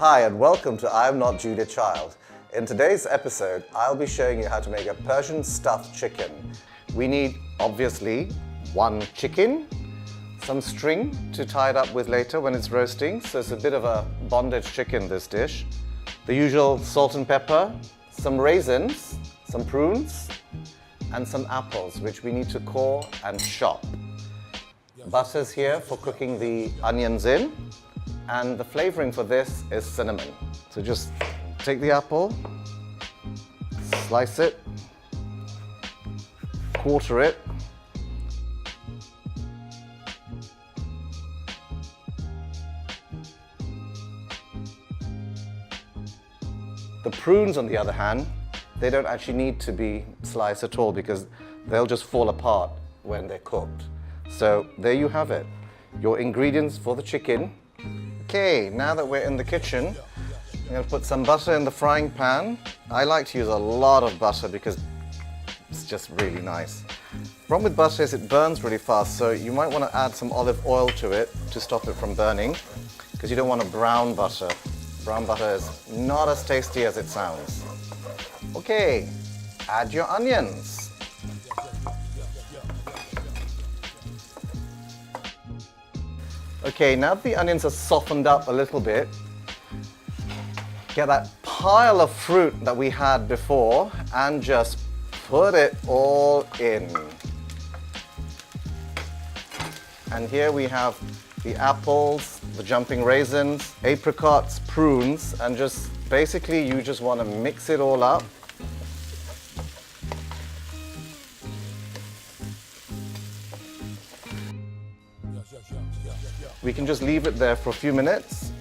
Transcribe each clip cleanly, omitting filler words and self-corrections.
Hi and welcome to I Am Not Julia Child. In today's episode, I'll be showing you how to make a Persian stuffed chicken. We need, obviously, one chicken, some string to tie it up with later when it's roasting, so it's a bit of a bondage chicken, this dish. The usual salt and pepper, some raisins, some prunes, and some apples, which we need to core and chop. Butter's here for cooking the onions in. And the flavoring for this is cinnamon. So just take the apple, slice it, quarter it, the prunes, on the other hand, they don't actually need to be sliced at all because they'll just fall apart when they're cooked. So there you have it, your ingredients for the chicken. Okay, now that we're in the kitchen, I'm going to put some butter in the frying pan. I like to use a lot of butter because it's just really nice. The problem with butter is it burns really fast, so you might want to add some olive oil to it to stop it from burning, because you don't want a brown butter. Brown butter is not as tasty as it sounds. Okay, add your onions. Okay, now that the onions are softened up a little bit, get that pile of fruit that we had before and just put it all in. And here we have the apples, the jumping raisins, apricots, prunes, and just basically you just want to mix it all up. We can just leave it there for a few minutes.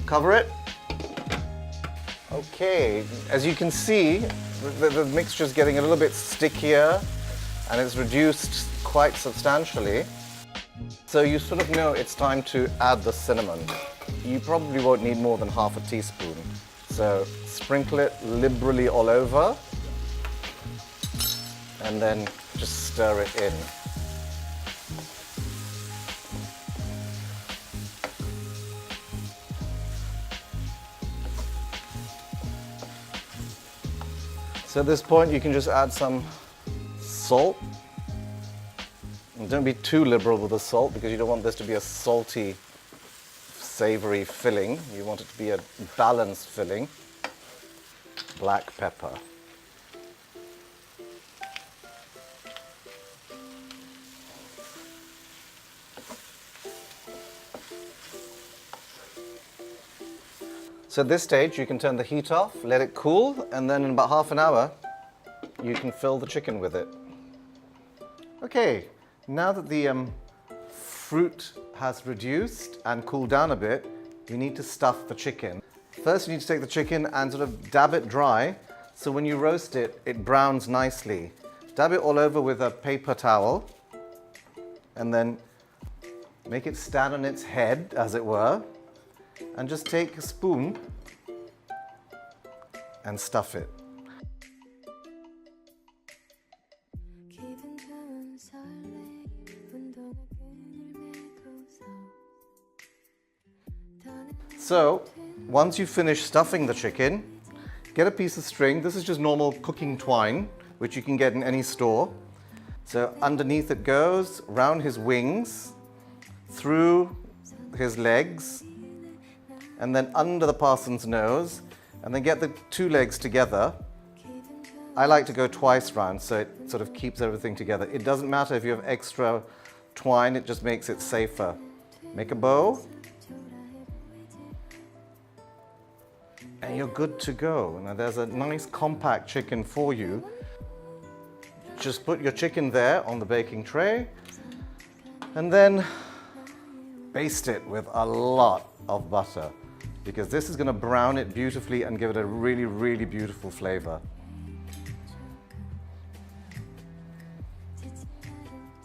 Cover it. Okay, as you can see, the mixture is getting a little bit stickier and it's reduced quite substantially. So you sort of know it's time to add the cinnamon. You probably won't need more than half a teaspoon. So sprinkle it liberally all over and then just stir it in. So at this point, you can just add some salt. And don't be too liberal with the salt because you don't want this to be a salty, savory filling. You want it to be a balanced filling. Black pepper. So at this stage, you can turn the heat off, let it cool, and then in about half an hour, you can fill the chicken with it. Okay, now that the fruit has reduced and cooled down a bit, we need to stuff the chicken. First, you need to take the chicken and sort of dab it dry, so when you roast it, it browns nicely. Dab it all over with a paper towel, and then make it stand on its head, as it were. And just take a spoon and stuff it. So, once you finish stuffing the chicken, get a piece of string. This is just normal cooking twine, which you can get in any store. So underneath it goes, round his wings, through his legs, and then under the parson's nose, and then get the two legs together. I like to go twice round, so it sort of keeps everything together. It doesn't matter if you have extra twine, it just makes it safer. Make a bow, and you're good to go. Now there's a nice compact chicken for you. Just put your chicken there on the baking tray, and then baste it with a lot of butter, because this is going to brown it beautifully and give it a really, really beautiful flavor.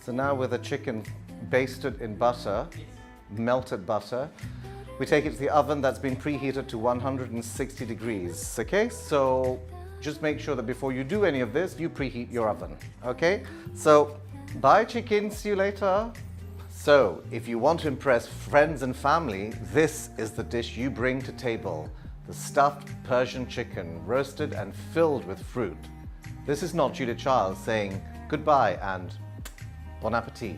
So now with the chicken basted in butter, melted butter, we take it to the oven that's been preheated to 160 degrees, okay? So just make sure that before you do any of this, you preheat your oven, okay? So bye chicken, see you later. So, if you want to impress friends and family, this is the dish you bring to table. The stuffed Persian chicken, roasted and filled with fruit. This is not Julia Childs saying goodbye and bon appetit.